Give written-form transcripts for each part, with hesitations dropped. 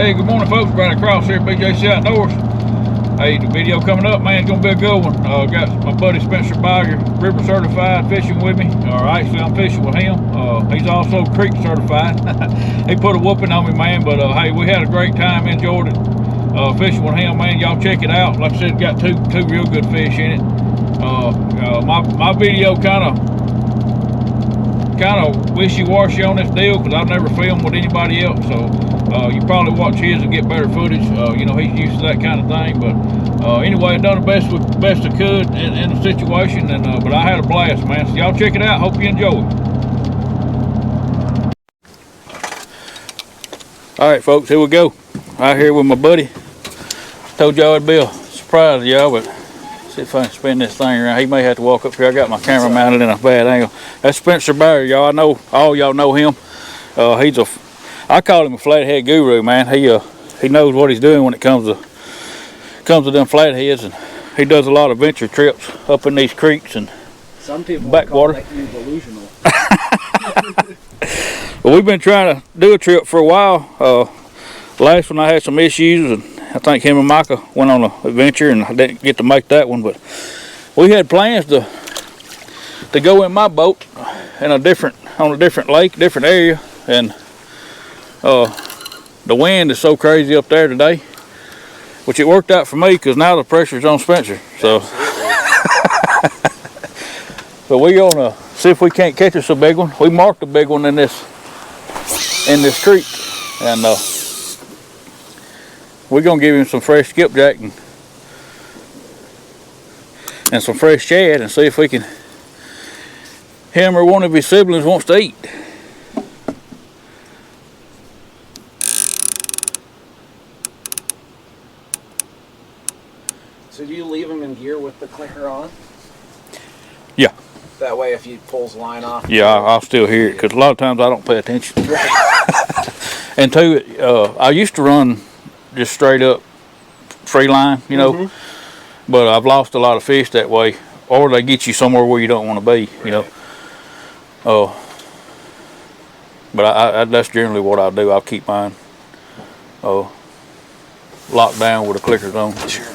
Hey, good morning, folks. Right across here at BJC Outdoors. Hey, the video coming up, man, it's gonna be a good one. Got my buddy Spencer Bogger, river certified, fishing with me. Or actually, I'm fishing with him. He's also creek certified. He put a whooping on me, man. But hey, we had a great time. Enjoyed it. Fishing with him, man. Y'all check it out. Like I said, got two real good fish in it. My video kind of wishy-washy on this deal because I've never filmed with anybody else, so you probably watch his and get better footage. You know, he's used to that kind of thing, but anyway, I done the best I could in the situation, and but I had a blast, man. So y'all check it out. Hope you enjoy it. All right, folks, here we go. Out here with my buddy. Told y'all it'd be a surprise to y'all, but see if I can spin this thing around. He may have to walk up here. I got my camera mounted in a bad angle. That's Spencer Bogger, y'all. I know all y'all know him. I call him a flathead guru, man. He knows what he's doing when it comes to them flatheads, and he does a lot of venture trips up in these creeks and some people backwater. Call you delusional. Well, we've been trying to do a trip for a while. Last one I had some issues, and I think him and Micah went on an adventure, and I didn't get to make that one. But we had plans to go in my boat on a different lake, different area, and the wind is so crazy up there today, which it worked out for me because now the pressure's on Spencer. So, but we're gonna see if we can't catch us a big one. We marked a big one in this creek, and we're gonna give him some fresh skipjack and some fresh shad and see if we can. Him or one of his siblings wants to eat. So do you leave him in gear with the clicker on? Yeah. That way if he pulls line off. Yeah, I'll still hear it because a lot of times I don't pay attention. And two, I used to run just straight up free line, you know, but I've lost a lot of fish that way, or they get you somewhere where you don't want to be, you know. But I that's generally what I'll do. I'll keep mine locked down with the clickers on. Sure.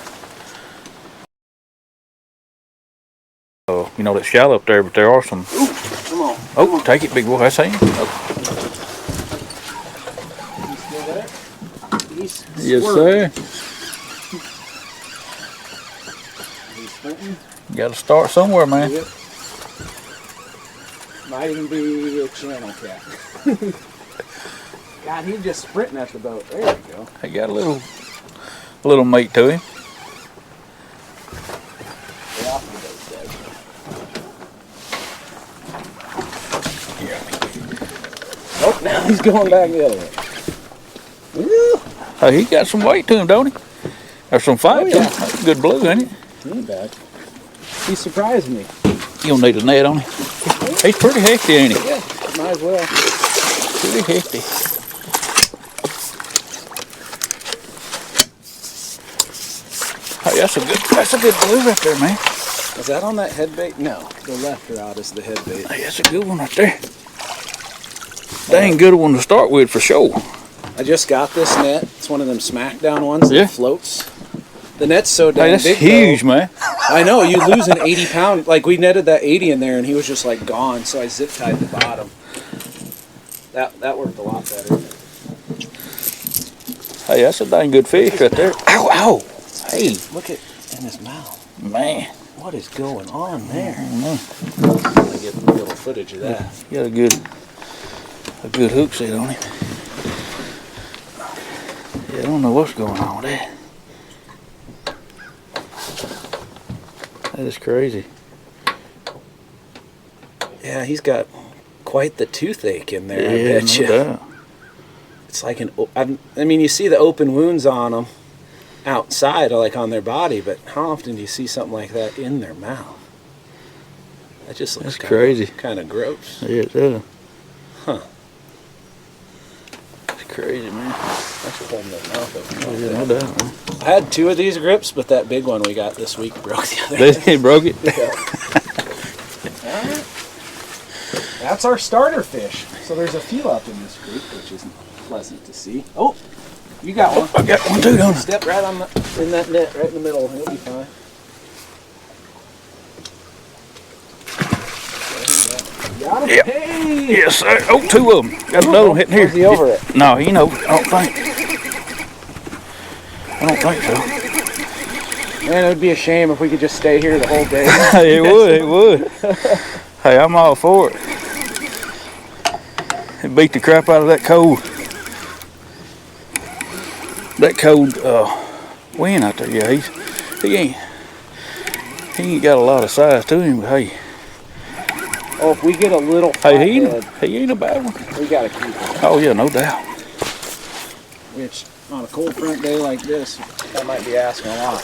You know, that's shallow up there, but there are some. Ooh, come on. Oh, come on. take it, big boy. That's him. Oh. You still there? He's Yes, squirting. sir. He's sprinting. You got to start somewhere, man. Yep. Might even be a channel cat. God, he's just sprinting at the boat. There we go. He got a little meat to him. Get off the boat, Dad. Oh, now he's going back the other way. Woo. Oh, he got some weight to him, don't he? Or some fight to him. That's good blue, ain't it? He ain't bad. He surprised me. You don't need a net on him. He's pretty hefty, ain't he? Yeah, might as well. Pretty hefty. Hey, that's a good blue right there, man. Is that on that head bait? No, the left rod is the head bait. Hey, that's a good one right there. Dang good one to start with for sure. I just got this net. It's one of them smackdown ones that floats. The net's so dang Hey, that's big. huge, though. man. I know, you lose an 80-pound. Like, we netted that 80 in there, and he was just, like, gone, so I zip-tied the bottom. That worked a lot better. Hey, that's a dang good fish right there. Ow, ow. Hey. Look at in his mouth. Man. What is going on there? I don't know. I get a little footage of that. He got a good hook set on him. Yeah, I don't know what's going on with that. That is crazy. Yeah, he's got quite the toothache in there, Yeah, I bet no you. doubt. It's like I mean, you see the open wounds on them outside, like on their body, but how often do you see something like that in their mouth? That just looks crazy. Kind of gross. Yeah, it does. Huh. It's crazy, man. Thanks for holding that mouth open. Yeah, no doubt, man. I had 2 of these grips, but that big one we got this week broke the other day. They broke it? Yeah. All right. That's our starter fish. So there's a few up in this creek, which is pleasant to see. Oh, You got one. I got one too, don't I? Step right on in that net, right in the middle. It'll be fine. Got him? Yep. Hey! Yes, sir. Oh, two of them. Got another one hitting here. Is he over it? No, you know, I don't think. I don't think so. Man, it would be a shame if we could just stay here the whole day. It would, it would. Hey, I'm all for it. It beat the crap out of that cold wind out there. Yeah, he ain't got a lot of size to him, but hey. Oh, if we get a little Hey, flathead, he ain't a bad one. we gotta keep him. Oh yeah, no doubt. Which, on a cold front day like this, I might be asking a lot.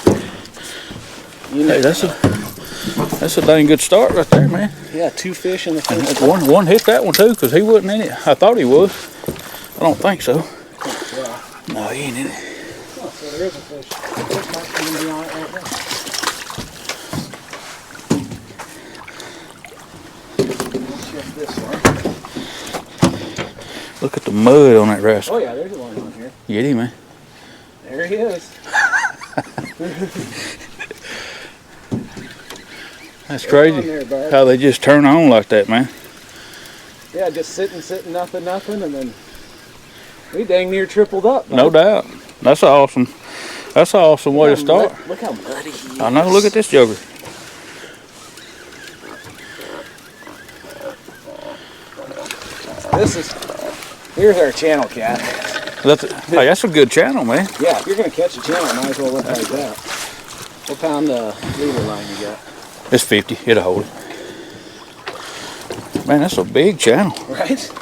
You know, Hey, that's a dang good start right there, man. yeah, 2 fish in the first. One hit that one too, because he wasn't in it. I thought he was. I don't think so. Yeah. No, he ain't in it. Oh, so there is a fish. The fish might even be on it right now. Let's check this one. Look at the mud on that rascal. Oh yeah, there's one on here. Get him, man. There he is. That's There's one crazy there, bud. how they just turn on like that, man. Yeah, just sitting, nothing, and then we dang near tripled up. Bud. No doubt. That's awesome. That's an awesome way to start. Look how muddy he is. I know. Look at this joker. Here's our channel cat. Hey, that's a good channel, man. Yeah, if you're gonna catch a channel, might as well look like that. What pound leader line you got? It's 50. It'll hold it. Man, that's a big channel. Right?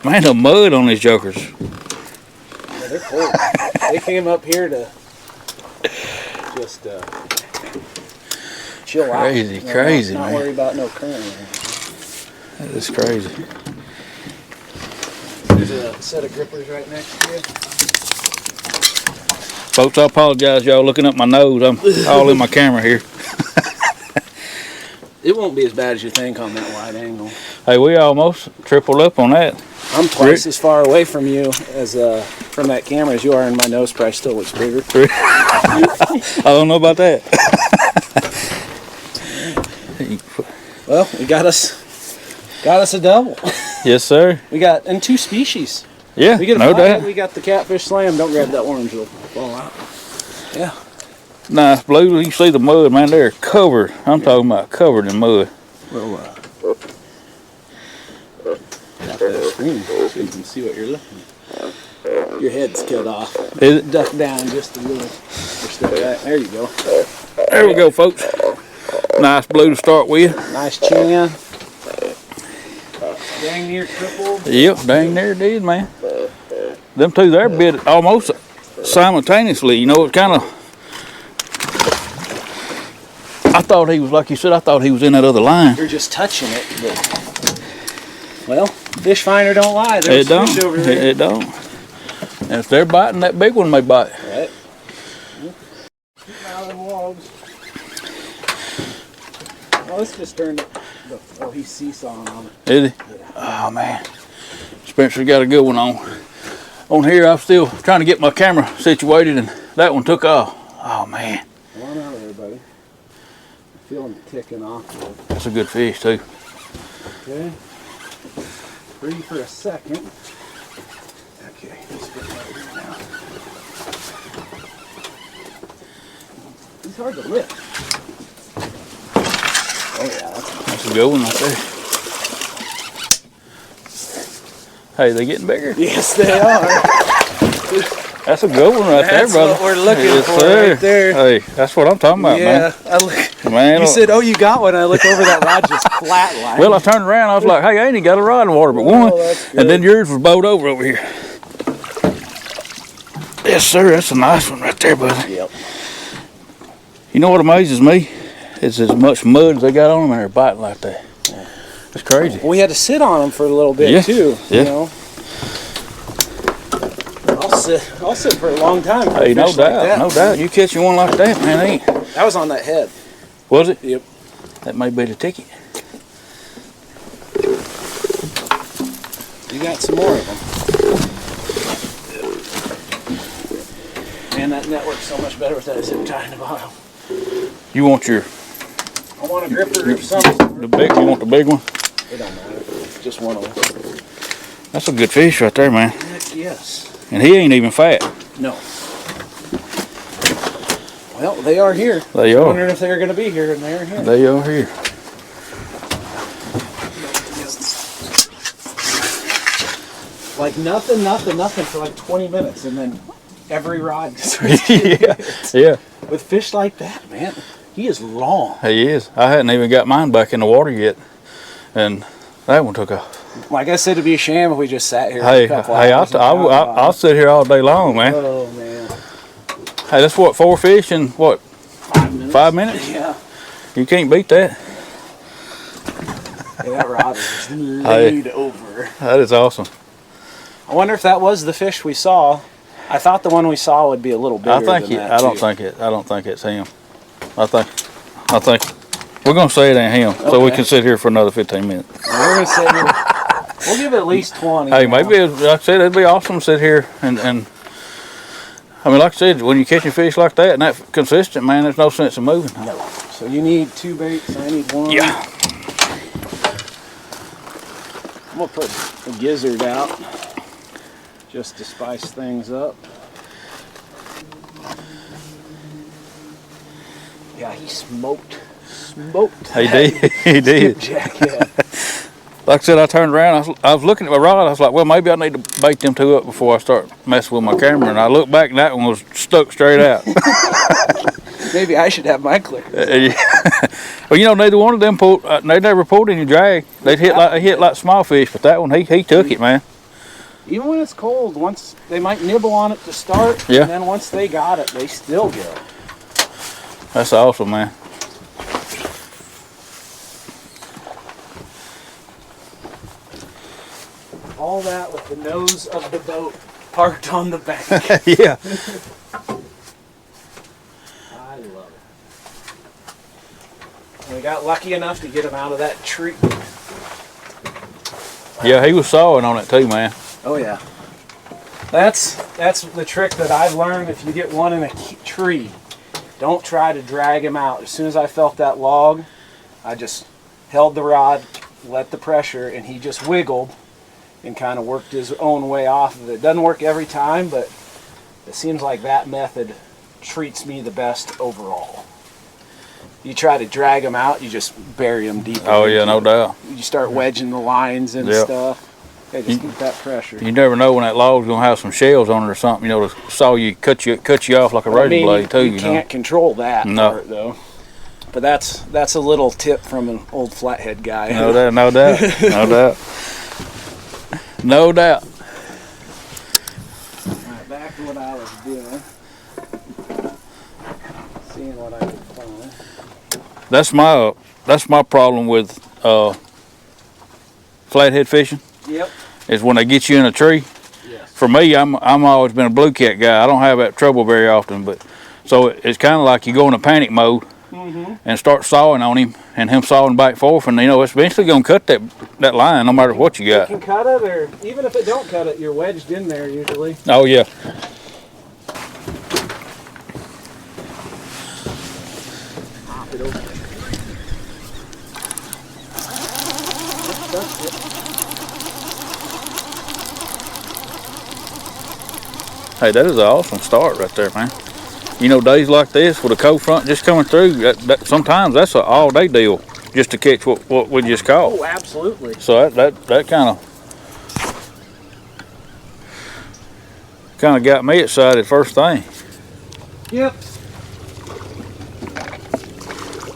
Man, the mud on these jokers. Yeah, they're cold. They came up here to just chill out. Crazy, crazy, not man. worry about no current. That is crazy. There's a set of grippers right next to you. Folks, I apologize, y'all looking up my nose. I'm all in my camera here. It won't be as bad as you think on that wide angle. Hey, we almost tripled up on that. I'm twice as far away from you as from that camera as you are, and my nose probably still looks bigger. I don't know about that. Well, we got us a double. Yes, sir. We got in 2 species. Yeah, We get a no flathead, doubt. we got the catfish slam. Don't grab that orange, it'll fall out. Yeah. Nice blue. You see the mud, man. They're covered. I'm talking about covered in mud. Well, got that screen so you can see what you're looking at. Your head's cut off. Is it? Duck down just a little. There you go. There we go, folks. Nice blue to start with. Nice chin. Dang near triple. Yep, dang there it is, man. Them two there bit almost simultaneously. You know, it kind of. I thought he was, like you said, I thought he was in that other line. You're just touching it. But, well, fish finder don't lie. There's It don't. fish over there. It don't. And if they're biting, that big one may bite. Right. Keep out of the logs. Oh, this just turned. Oh, he's seesawing on it. Is he? Oh, man. Spencer's got a good one on. On here, I'm still trying to get my camera situated, and that one took off. Oh, man. Come on out of there, buddy. I feel him ticking off. That's a good fish, too. Okay. Free for a second. Okay, he's getting right here now. He's hard to lift. Oh yeah, That's a good one right there. Hey, they getting bigger? yes they are. That's a good one right there, That's brother. what we're looking Yes, for sir. right there. Hey, that's what I'm talking about, Yeah, I look. man. Man, You said, "Oh, you got one." I look over that rod just flatline. well, I turned around. I was like, "Hey, I ain't even got a rod in water, but one." that's good. And then yours was bowed over here. Yes, sir. That's a nice one right there, buddy. Yep. You know what amazes me? Is as much mud as they got on them and they're biting like that. That's crazy. We had to sit on them for a little bit Yeah, too. yeah. You know. I'll sit for a long time. For Hey, a no fish like doubt, that. no doubt. You catching one like that, man, ain't. That was on that head. Was it? Yep. That may be the ticket. You got some more of them. Man, that net works so much better with that zip tie in the bottom. You want your I want a gripper of some sort. you want the big one? It don't matter. Just one of them. That's a good fish right there, man. Heck yes. And he ain't even fat. No. Well, they are here. They I are. wondering if they're going to be here, and they're here. They are here. Like nothing for like 20 minutes, and then every rod. Yeah. With fish like that, man, he is long. He is. I hadn't even got mine back in the water yet, and that one took off. Like I said, it'd be a sham if we just sat here. Hey, a couple hey, hours I'll sit here all day long, man. Oh man. Hey, that's what, 4 fish in what? 5 minutes. 5 minutes? Yeah. You can't beat that. Hey, that rod is laid over. That is awesome. I wonder if that was the fish we saw. I thought the one we saw would be a little bigger. I don't think it's him. I think we're gonna say it ain't him, so we can sit here for another 15 minutes. We're gonna sit here. We'll give it at least 20. Hey, maybe like I said, it'd be awesome to sit here and I mean, like I said, when you're catching fish like that and that consistent, man, there's no sense in moving. No. So you need 2 baits. I need 1. Yeah. I'm gonna put a gizzard out just to spice things up. Yeah, he smoked. He did. He did. Jack, yeah. Like I said, I turned around. I was looking at my rod. I was like, well, maybe I need to bait them 2 up before I start messing with my camera. And I looked back, and that one was stuck straight out. Maybe I should have my clicker. Well, you know, neither one of them pulled. They never pulled any drag. They hit like small fish, but that one he took it, man. Even when it's cold, once they might nibble on it to start, Yeah. and then once they got it, they still go. That's awesome, man. All that with the nose of the boat parked on the bank. Yeah. I love it. And we got lucky enough to get him out of that tree. Yeah, he was sawing on it too, man. Oh yeah. That's the trick that I've learned. If you get one in a tree, don't try to drag him out. As soon as I felt that log, I just held the rod, let the pressure, and he just wiggled and kind of worked his own way off of it. It doesn't work every time, but it seems like that method treats me the best overall. You try to drag them out, you just bury them deeper. Oh yeah, no doubt. You start wedging the lines and Yep. stuff. Okay, just keep that pressure. You never know when that log's gonna have some shells on it or something. You know, to saw you cut you off like a razor blade too. You can't control that part though. But that's a little tip from an old flathead guy. No doubt, no doubt, no doubt, no doubt. Alright, back to what I was doing. Seeing what I could find. That's my problem with flathead fishing. Yep. Is when they get you in a tree. Yes. For me, I'm always been a blue cat guy. I don't have that trouble very often, but so it's kind of like you go in a panic mode and start sawing on him, and him sawing back forth, and you know it's eventually gonna cut that line no matter what you You got. can cut it, or even if it don't cut it, you're wedged in there usually. Oh yeah. Pop it open. That's it. Hey, that is an awesome start right there, man. You know, days like this with a cold front just coming through, that sometimes that's an all-day deal just to catch what we just caught. Oh, absolutely. So that kind of got me excited first thing. Yep.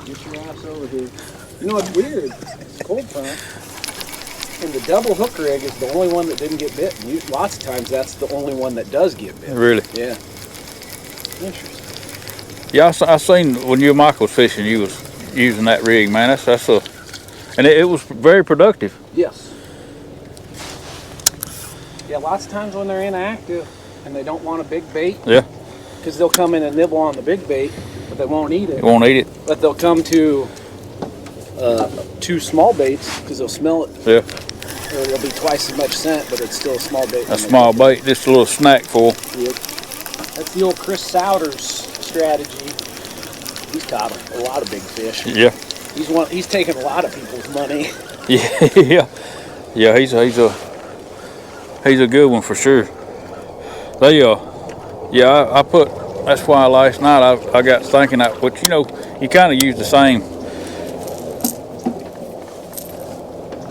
Get your ass over here. You know, it's weird. It's cold front. And the double hook rig is the only one that didn't get bit. And lots of times that's the only one that does get bit. Really? Yeah. Interesting. Yeah, I seen when you and Michael was fishing, you was using that rig, man. And it was very productive. Yes. Yeah, lots of times when they're inactive and they don't want a big bait. Yeah. Because they'll come in and nibble on the big bait, but they won't eat it. You won't eat it. But they'll come to 2 small baits because they'll smell it. Yeah. Or it'll be twice as much scent, but it's still a small bait. A small bait, just a little snack full. Yep. That's the old Chris Souders strategy. He's caught a lot of big fish. Yeah. He's taken a lot of people's money. Yeah. Yeah, he's a good one for sure. They yeah, I put, that's why last night I got thinking that, but you know, you kind of use the same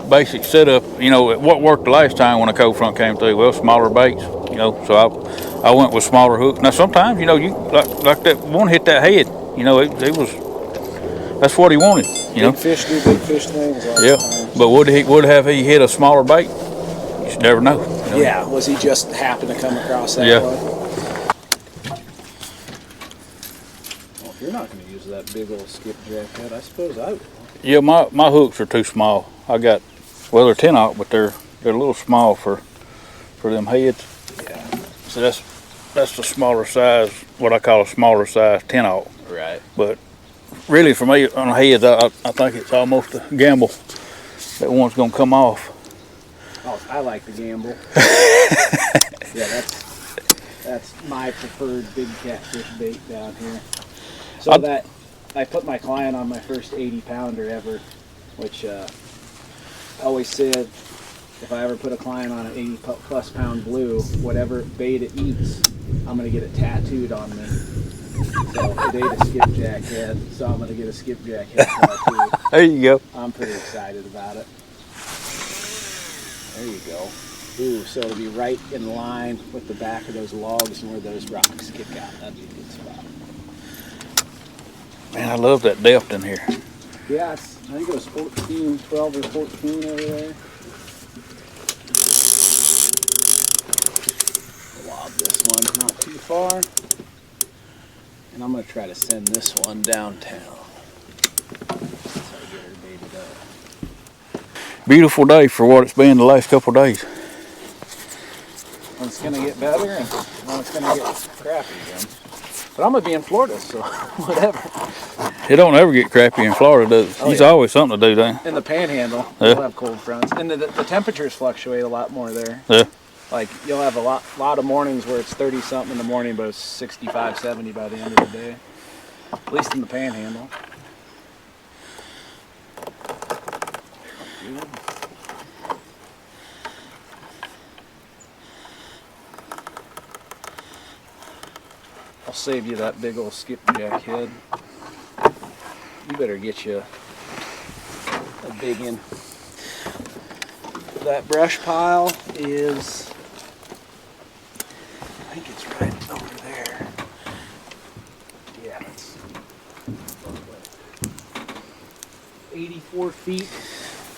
basic setup. You know, what worked the last time when a cold front came through? Well, smaller baits, you know, so I went with smaller hooks. Now sometimes, you know, you like that one hit that head, you know, it was, that's what he wanted, you know. Big fish do big fish things all Yeah, the time. but would have he hit a smaller bait? You should never know. You know? Yeah, was he just happened to come across that one? Well, if you're not going to use that big old skipjack head, I suppose I will. Yeah, my hooks are too small. I got, well, they're 10-aught, but they're a little small for them heads. Yeah. So that's the smaller size, what I call a smaller size 10-aught. Right. But really, for me, on the heads, I think it's almost a gamble that one's gonna come off. Oh, I like the gamble. Yeah, that's my preferred big catfish bait down here. So that I put my client on my first 80-pounder ever, which I always said if I ever put a client on an 80+ pound blue, whatever bait it eats, I'm gonna get it tattooed on me. So it ate a skipjack head, so I'm gonna get a skipjack head tattoo. There you go. I'm pretty excited about it. There you go. Ooh, so it'll be right in line with the back of those logs and where those rocks kick out. That'd be a good spot. Man, I love that depth in here. Yeah, I think it was 14, 12 or 14 over there. Lob this one not too far. And I'm going to try to send this one downtown. That's how I get her baited up. Beautiful day for what it's been the last couple of days. And it's going to get better, and then it's going to get crappy again. But I'm going to be in Florida, so whatever. It don't ever get crappy in Florida, does it? There's always something to do there. In the Panhandle, Yeah. you'll have cold fronts. And the temperatures fluctuate a lot more there. Yeah. Like, you'll have a lot of mornings where it's 30-something in the morning, but it's 65, 70 by the end of the day. At least in the Panhandle. I'll save you that big old skipjack head. You better get you a big one. That brush pile is, I think it's right over there. Yeah, it's 84 feet.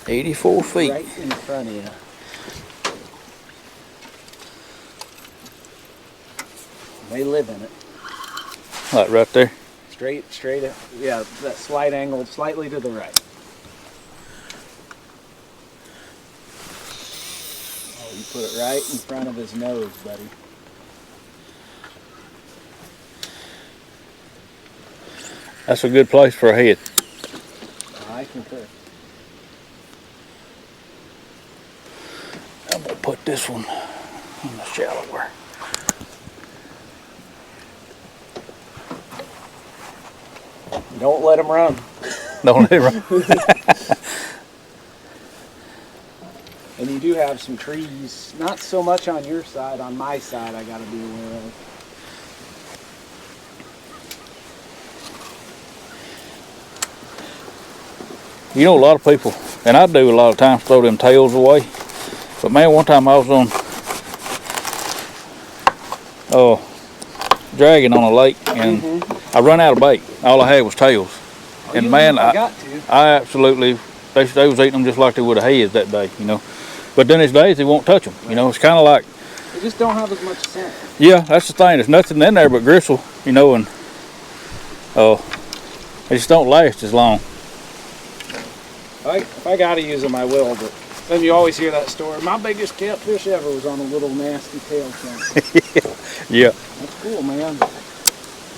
84 feet. Right in front of you. They live in it. Like right there. Straight, yeah, that slight angle, slightly to the right. Oh, you put it right in front of his nose, buddy. That's a good place for a head. I concur. I'm gonna put this one in the shallower. Don't let him run. Don't ever. And you do have some trees, not so much on your side, on my side I gotta be aware of. You know, a lot of people, and I do a lot of times, throw them tails away. But man, one time I was on dragging on a lake, and I run out of bait. All I had was tails. And man, I absolutely, they was eating them just like they would have heads that day, you know. But then there's days they won't touch them, you know. It's kind of like, they just don't have as much scent. yeah, that's the thing. There's nothing in there but gristle, you know, and they just don't last as long. If I gotta use them, I will, but then you always hear that story. My biggest catfish ever was on a little nasty tail scent. Yeah. That's cool, man.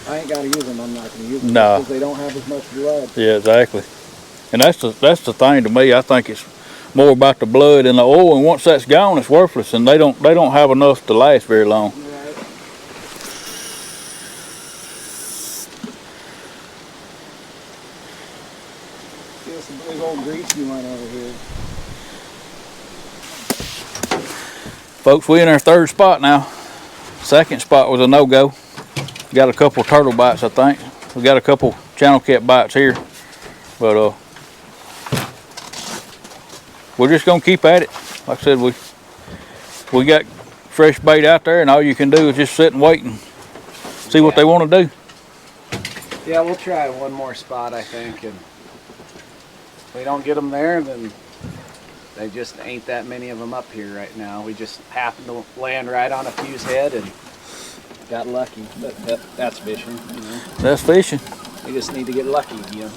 I ain't gotta use them, I'm not gonna use them. No. Because they don't have as much blood. Yeah, exactly. And that's the thing to me. I think it's more about the blood and the oil, and once that's gone, it's worthless, and they don't have enough to last very long. Right. That's a big old greasy one over here. Folks, we in our third spot now. Second spot was a no-go. Got a couple turtle bites, I think. We got a couple channel cat bites here, but we're just gonna keep at it. Like I said, we got fresh bait out there, and all you can do is just sit and wait and see what they want to do. Yeah, we'll try one more spot, I think, and if we don't get them there, then they just ain't that many of them up here right now. We just happened to land right on a few's head and got lucky. But that's fishing, you know. That's fishing. We just need to get lucky again.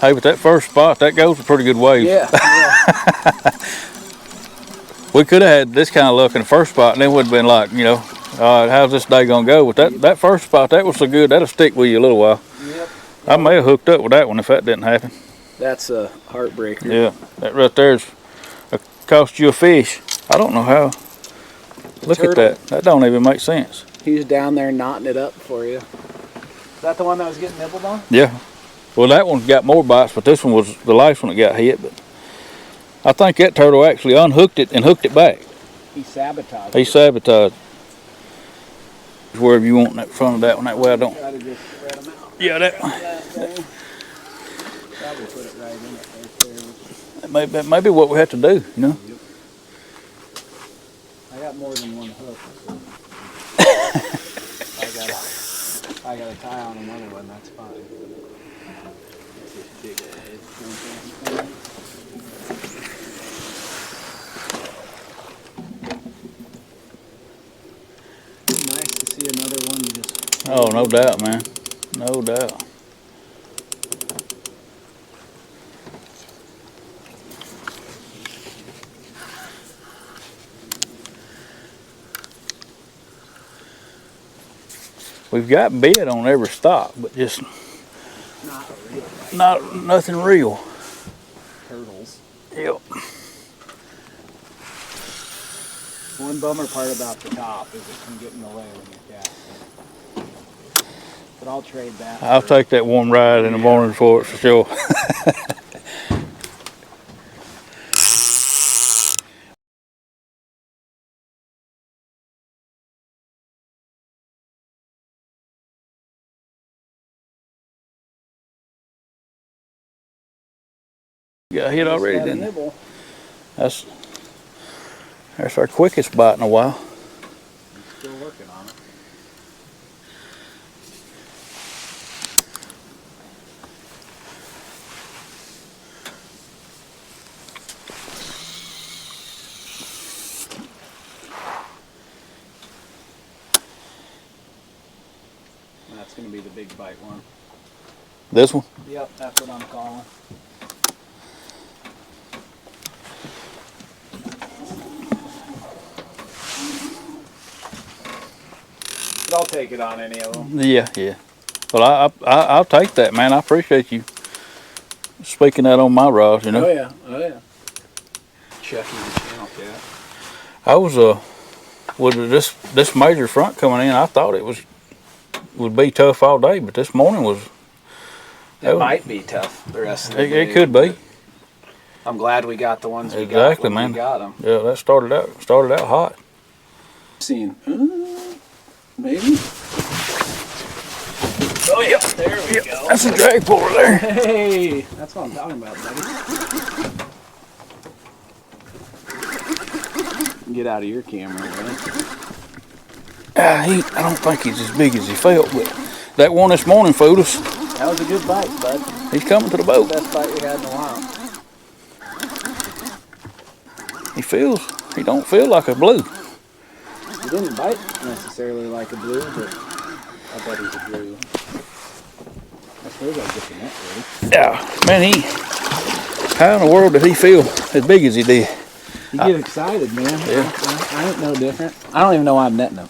Hey, but that first spot, that goes a pretty good ways. Yeah. We could have had this kind of luck in the first spot, and it would have been like, you know, how's this day gonna go? But that first spot, that was so good, that'll stick with you a little while. Yep. I may have hooked up with that one if that didn't happen. That's a heartbreaker. Yeah, that right there's cost you a fish. I don't know how. Look at that. That don't even make sense. He's down there knotting it up for you. Is that the one that was getting nibbled on? Yeah. Well, that one's got more bites, but this one was the last one that got hit. But I think that turtle actually unhooked it and hooked it back. He sabotaged. He sabotaged. Wherever you want in that front of that one, that way I don't. Try to just spread them out. Yeah, that one. Probably put it right in it right there. That may be what we have to do, you know. Yep. I got more than one hook. So I got a tie on another one. That's fine. Big head. Nice to see another one just. Oh, no doubt, man. No doubt. We've got bait on every stop, but just nothing real. Turtles. Yep. One bummer part about the top is it can get in the way when you're casting. But I'll trade that. I'll take that one ride in the morning for it for sure. Got hit already, didn't it? That's our quickest bite in a while. I'm still working on it. That's going to be the big bite one. This one? Yep, that's what I'm calling. But I'll take it on any of them. Yeah, yeah. Well, I'll take that, man. I appreciate you speaking that on my rods, you know. Oh yeah, oh yeah. Checking the channel cat. I was with this major front coming in, I thought it would be tough all day, but this morning was. It might be tough the rest of the day. It could be. I'm glad we got the ones we got. Exactly, man. We got them. Yeah, that started out hot. Seen. Maybe. Oh yeah, there we go. That's a drag puller there. Hey, that's what I'm talking about, buddy. Get out of your camera, buddy. I don't think he's as big as he felt, but that one this morning fooled us. That was a good bite, bud. He's coming to the boat. Best bite we had in a while. He don't feel like a blue. He didn't bite necessarily like a blue, but I bet he's a blue. I suppose I'll get the net ready. Yeah, man, how in the world did he feel as big as he did? You get excited, man. Yeah. I ain't no different. I don't even know why I'm netting him.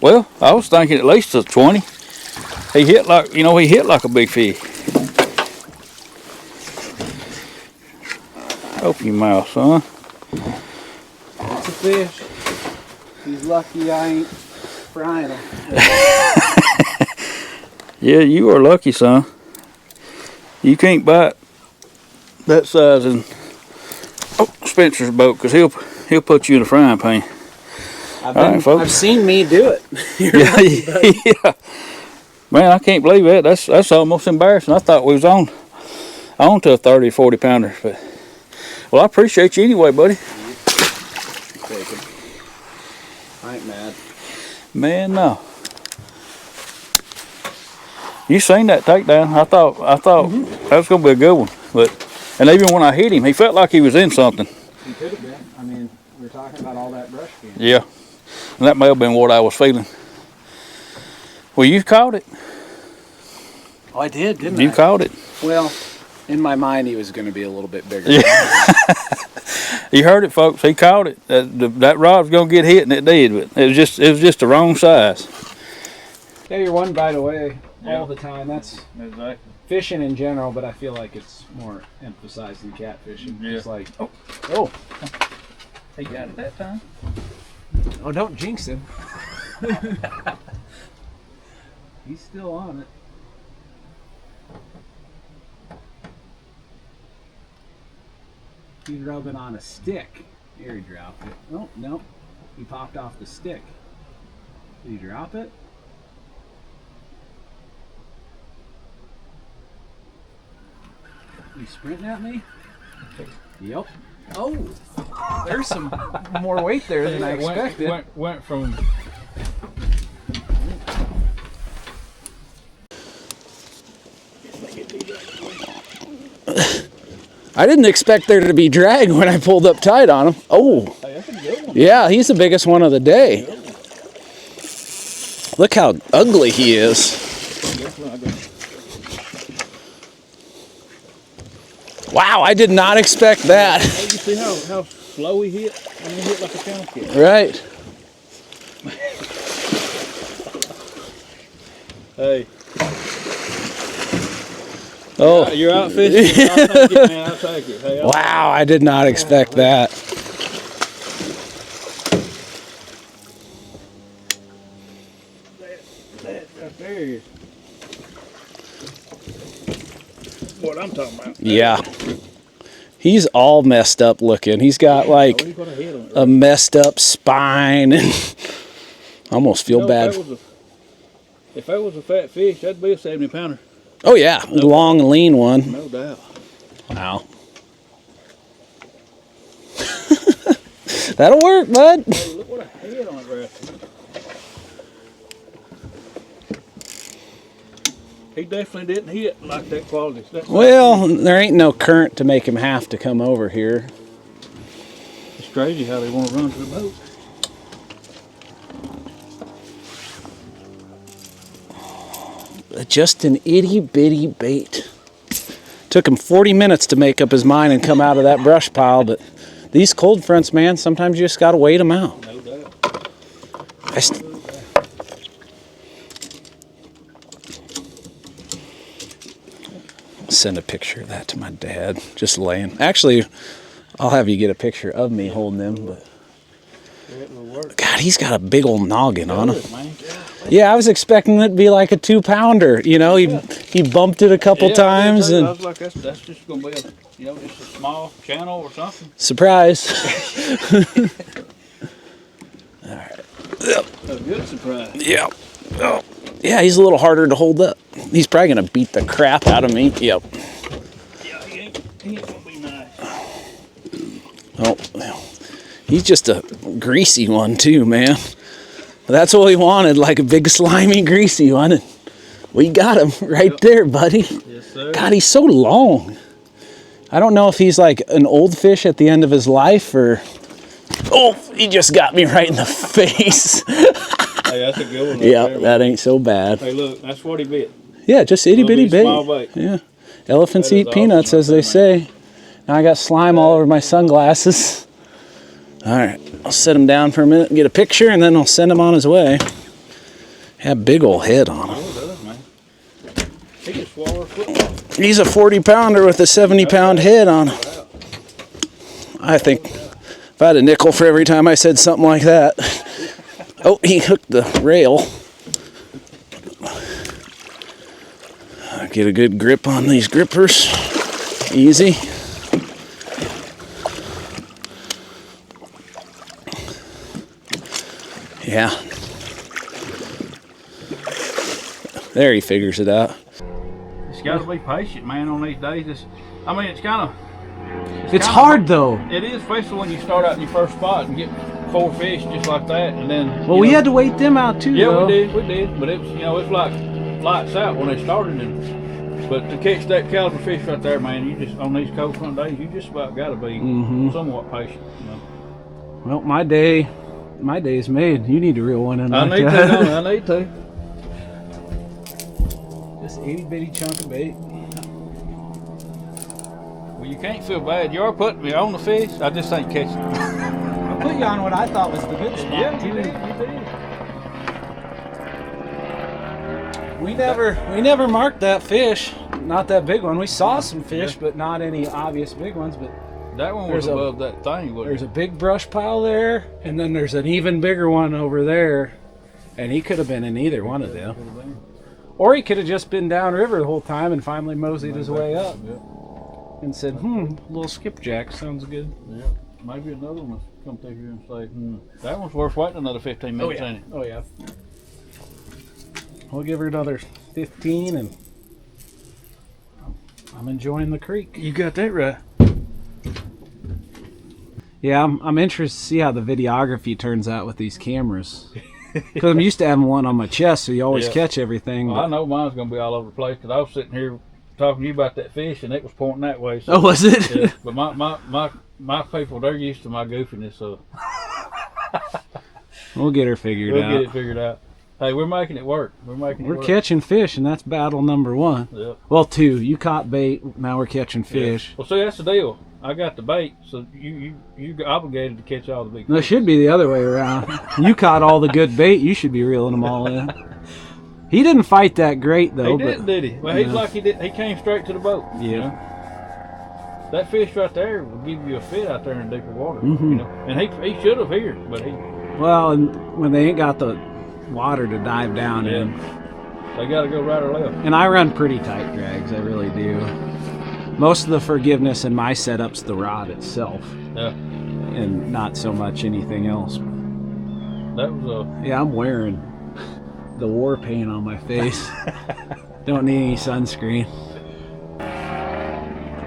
Well, I was thinking at least a 20. He hit like a big fish. Open your mouth, son. It's a fish. He's lucky I ain't frying him. Yeah, you are lucky, son. You can't bite that size in Spencer's boat, because he'll put you in a frying pan. I've seen me do it. Yeah. Man, I can't believe that. That's almost embarrassing. I thought we was on to a 30, 40 pounder. But well, I appreciate you anyway, buddy. Take it. I ain't mad. Man, no. You seen that takedown? I thought that was gonna be a good one. And even when I hit him, he felt like he was in something. He could have been. I mean, we were talking about all that brush skin. Yeah. And that may have been what I was feeling. Well, you caught it. Oh, I did, didn't I? You caught it. Well, in my mind, he was going to be a little bit bigger. Yeah. You heard it, folks. He caught it. That rod was gonna get hit, and it did. But it was just the wrong size. Yeah, you're one bite away all the time. That's exactly fishing in general, but I feel like it's more emphasized in catfishing. Yeah. It's like, oh, he got it that time. Oh, don't jinx him. He's still on it. He's rubbing on a stick. Here, he dropped it. Oh, no. He popped off the stick. Did he drop it? You sprinting at me? Yep. Oh, there's some more weight there than I expected. Went from. I didn't expect there to be drag when I pulled up tight on him. Oh, Hey, that's a good one. yeah, he's the biggest one of the day. Look how ugly he is. Wow, I did not expect that. Hey, you see how slow he hit? I mean, he hit like a pound kick. Right. Hey. Oh. You're out fishing? I'll take it, man. I'll take it. Hey, Wow, I did not expect that. That there is what I'm talking about. Yeah. He's all messed up looking. He's got like a messed up spine and I almost feel bad. If that was a fat fish, that'd be a 70 pounder. Oh yeah, long and lean one. No doubt. Wow. That'll work, bud. Hey, look what a head on it right there. He definitely didn't hit like that quality. Well, there ain't no current to make him have to come over here. It's crazy how they want to run to the boat. Just an itty bitty bait. Took him 40 minutes to make up his mind and come out of that brush pile, but these cold fronts, man, sometimes you just gotta wait them out. No doubt. Send a picture of that to my dad, just laying. Actually, I'll have you get a picture of me holding them, but God, he's got a big old noggin on him. Yeah, I was expecting it to be like a 2-pounder. You know, he bumped it a couple times, and I was like, that's just gonna be just a small channel or something. Surprise! All right. Yep. A good surprise. Yep. Oh. Yeah, he's a little harder to hold up. He's probably gonna beat the crap out of me. Yep. Yeah, he ain't gonna be nice. Oh, he's just a greasy one too, man. That's what we wanted, like a big slimy greasy one. And we got him right there, buddy. Yes, sir. God, he's so long. I don't know if he's like an old fish at the end of his life or... Oh, he just got me right in the face. Hey, that's a good one. Right Yeah, there, that ain't so bad. Hey, look, that's what he bit. Yeah, just itty bitty bait. Small bait. Yeah, elephants That is eat peanuts, awesome as they say. Now I got slime all over my sunglasses. All right, I'll set him down for a minute and get a picture, and then I'll send him on his way. Had a big old head on him. Oh, it does, man. He can swallow a football. He's a 40-pounder with a 70-pound head on him. I think if I had a nickel for every time I said something like that. Oh, he hooked the rail. Get a good grip on these grippers. Easy. Yeah. There, he figures it out. It's got to be patient, man, on these days. It's kind of... It's hard, though. It is, especially when you start out in your first spot and get 4 fish just like that, and then... Well, we had to wait them out, too, yeah, though. we did. But it's, it's like lights out when they started. But to catch that caliber fish right there, man, you just, on these cold front days, you just about got to be somewhat patient. Well, my day's made. You need to reel one in. I need to, don't I? I need to. Just itty bitty chunk of bait. Well, you can't feel bad. You are putting me on the fish. I just ain't catching it. I put you on what I thought was the good spot. Yeah, you did. We never marked that fish. Not that big one. We saw some fish, but not any obvious big ones. But that one was above that thing. There's a big brush pile there, and then there's an even bigger one over there. And he could have been in either one of them. Or he could have just been downriver the whole time and finally moseyed his way up. Yeah. And said, little skipjack sounds good. Yeah. Maybe another one will come through here and say, that one's worth waiting another 15 minutes, ain't it? Oh, yeah. We'll give her another 15, and I'm enjoying the creek. You got that right. Yeah, I'm interested to see how the videography turns out with these cameras. Because I'm used to having one on my chest, so you always catch everything. Well, I know mine's going to be all over the place, because I was sitting here talking to you about that fish, and it was pointing that way. So, oh, was it? Yeah. But my people, they're used to my goofiness, so we'll get her figured out. We'll get it figured out. Hey, we're making it work. We're catching fish, and that's battle number 1. Yep. Well, 2. You caught bait. Now we're catching fish. Yeah. Well, see, that's the deal. I got the bait, so you obligated to catch all the big fish. It should be the other way around. You caught all the good bait. You should be reeling them all in. He didn't fight that great, though. He didn't, did he? Well, he's like he did. He came straight to the boat. Yeah. You know? That fish right there will give you a fit out there in deeper water. You know, and he should have here, but he. Well, and when they ain't got the water to dive down in, they got to go right or left. And I run pretty tight drags. I really do. Most of the forgiveness in my setup's the rod itself. Yeah. And not so much anything else. That was a. Yeah, I'm wearing the war paint on my face. Don't need any sunscreen.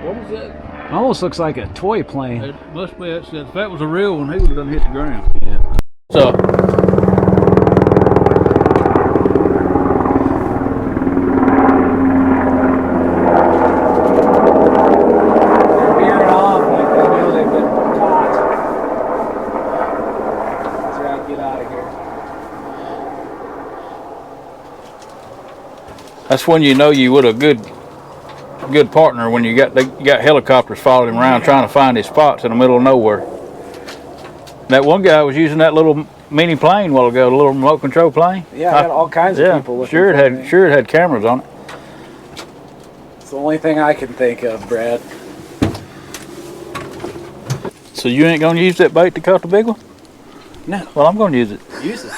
What was that? Almost looks like a toy plane. It must be. If that was a real one, he would have done hit the ground. Yeah. So. That's when you know you with a good partner, when you got helicopters following him around trying to find his spots in the middle of nowhere. That one guy was using that little mini plane a while ago, the little remote control plane. Yeah, I had all kinds of people looking sure it had cameras on it. It's the only thing I can think of, Brad. So you ain't gonna use that bait to caught the big one? No. Well, I'm gonna use it. Use it.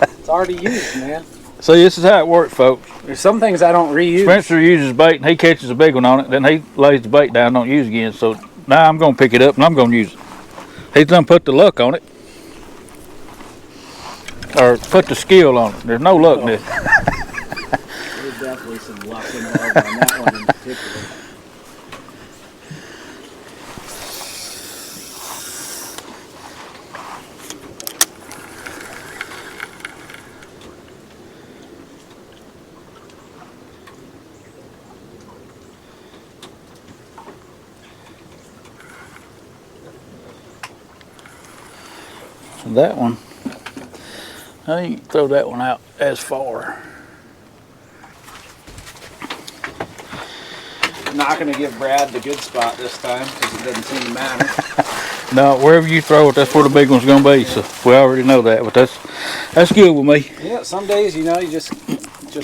It's already used, man. See, this is how it works, folks. There's some things I don't reuse. Spencer uses bait, and he catches a big one on it, then he lays the bait down, don't use it again. So now I'm going to pick it up, and I'm going to use it. He's done put the luck on it. Or put the skill on it. There's no luck in this. There's definitely some luck involved on that one in particular. That one, I think throw that one out as far. I'm not going to give Brad the good spot this time because it doesn't seem to matter. No, wherever you throw it, that's where the big one's going to be. So we already know that, but that's good with me. Yeah, some days, you just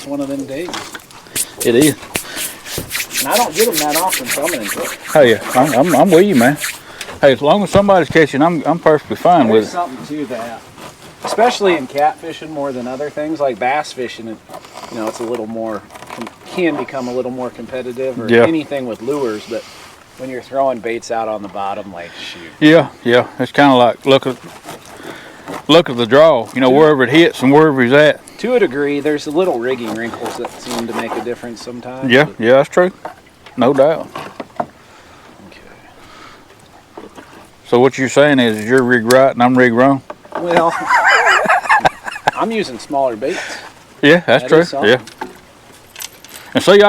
one of them days. It is. And I don't get them that often, so I'm going to enjoy it. Oh yeah, I'm with you, man. Hey, as long as somebody's catching, I'm perfectly fine with it. There's something to that, especially in catfishing more than other things like bass fishing. It's a little more can become a little more competitive, or Yeah. anything with lures, but when you're throwing baits out on the bottom, like, shoot. Yeah, it's kind of like look at the draw, you know, wherever it hits and wherever he's at. To a degree, there's little rigging wrinkles that seem to make a difference sometimes. Yeah, that's true. No doubt. Okay. So what you're saying is your rig right and I'm rig wrong? Well, I'm using smaller baits. Yeah, that's true. Yeah. And see,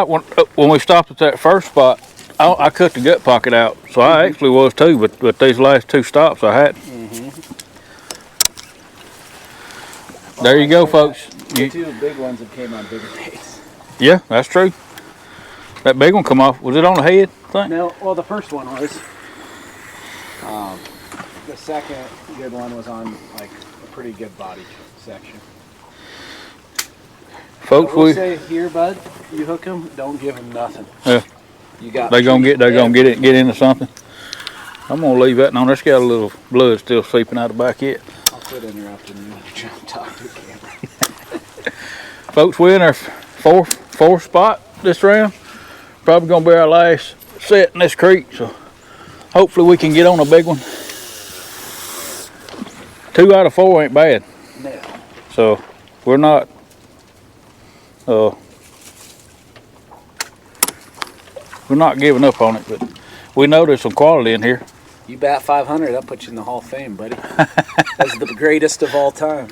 when we stopped at that first spot, I cut the gut pocket out, so I actually was too. But these last 2 stops, I hadn't. There you go, folks. The 2 big ones that came on bigger baits. Yeah, that's true. That big one come off. Was it on the head? I think? No, well, the first one was. The second good one was on like a pretty good body section. Folks, we'll say here, bud, you hook them, don't give them nothing. Yeah. You got. They're gonna get into something. I'm gonna leave that on. There's got a little blood still seeping out the back yet. I'll quit interrupting you when you're trying to talk to the camera. Folks, we're in our fourth spot this round. Probably gonna be our last set in this creek, so hopefully we can get on a big one. 2 out of 4 ain't bad. No. So we're not giving up on it, but we know there's some quality in here. You bat 500, I'll put you in the Hall of Fame, buddy. That's the greatest of all time.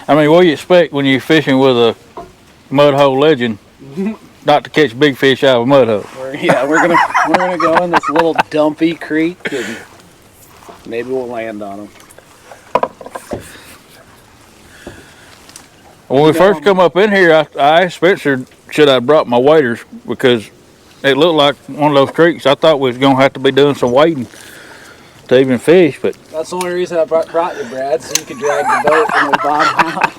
I mean, what do you expect when you're fishing with a Mudhole legend? Not to catch big fish out of a mud hole. We're gonna go in this little dumpy creek and maybe we'll land on them. When we first come up in here, I asked Spencer should I brought my waders because it looked like one of those creeks. I thought we was gonna have to be doing some wading to even fish, but that's the only reason I brought you, Brad, so you could drag the boat from the bottom out.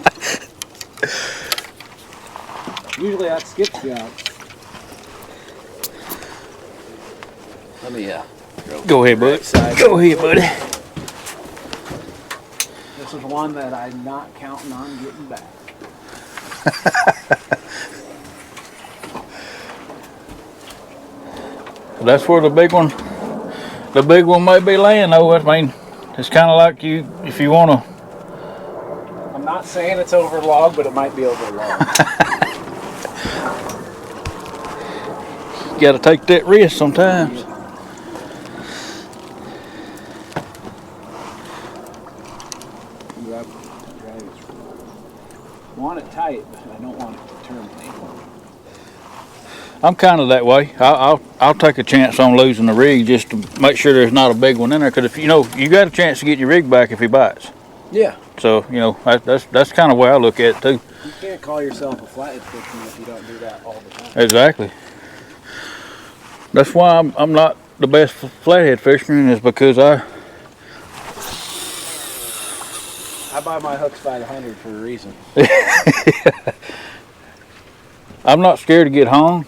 Usually that skips you out. Let me go ahead, buddy. Go ahead, buddy. This is one that I'm not counting on getting back. That's where the big one may be laying though. I mean, it's kind of like if you want to. I'm not saying it's over log, but it might be over log. You got to take that risk sometimes. I want it tight, but I don't want it to terminate. I'm kind of that way. I'll take a chance on losing the rig just to make sure there's not a big one in there. Because if you got a chance to get your rig back if he bites. Yeah. So that's kind of the way I look at it too. You can't call yourself a flathead fisherman if you don't do that all the time. Exactly. That's why I'm not the best flathead fisherman, is because I buy my hooks by the 100 for a reason. I'm not scared to get hung,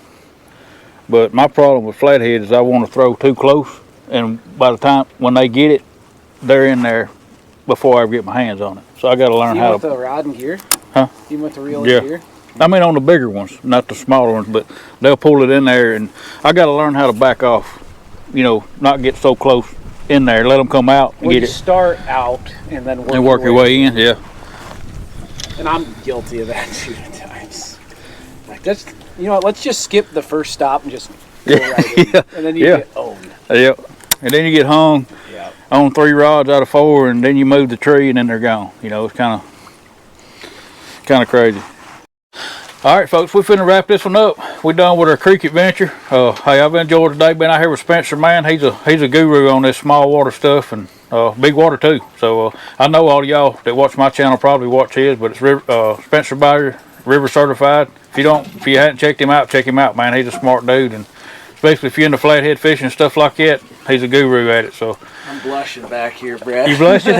but my problem with flathead is I want to throw too close, and by the time when they get it, they're in there before I ever get my hands on it. So I got to learn how to. Even with the rod and gear? Huh? Even with the reel and gear? I mean on the bigger ones, not the smaller ones, but they'll pull it in there, and I got to learn how to back off. Not get so close in there. Let them come out and get it. Start out and then work your way in. Yeah. And I'm guilty of that too at times. Like let's just skip the first stop and just go right in. And then you get owned. Yep. And then you get hung on 3 rods out of 4, and then you move the tree, and then they're gone. It's kind of crazy. All right, folks, we're finna wrap this one up. We're done with our creek adventure. Hey, I've enjoyed today being out here with Spencer, man. He's a guru on this small water stuff and big water too. So I know all y'all that watch my channel probably watch his, but it's Spencer Byers, River Certified. If you hadn't checked him out, check him out, man. He's a smart dude, and especially if you're into flathead fishing and stuff like that, he's a guru at it. So I'm blushing back here, Brad. You blushing?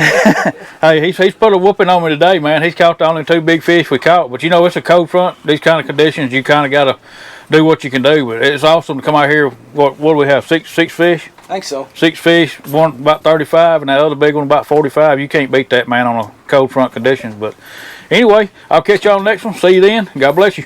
Hey, he's put a whooping on me today, man. He's caught the only 2 big fish we caught. But it's a cold front. These kind of conditions, you kind of got to do what you can do. But it's awesome to come out here. What do we have? Six fish? I think so. 6 fish, one about 35, and that other big one about 45. You can't beat that, man, on a cold front conditions. But anyway, I'll catch y'all on the next one. See you then. God bless you.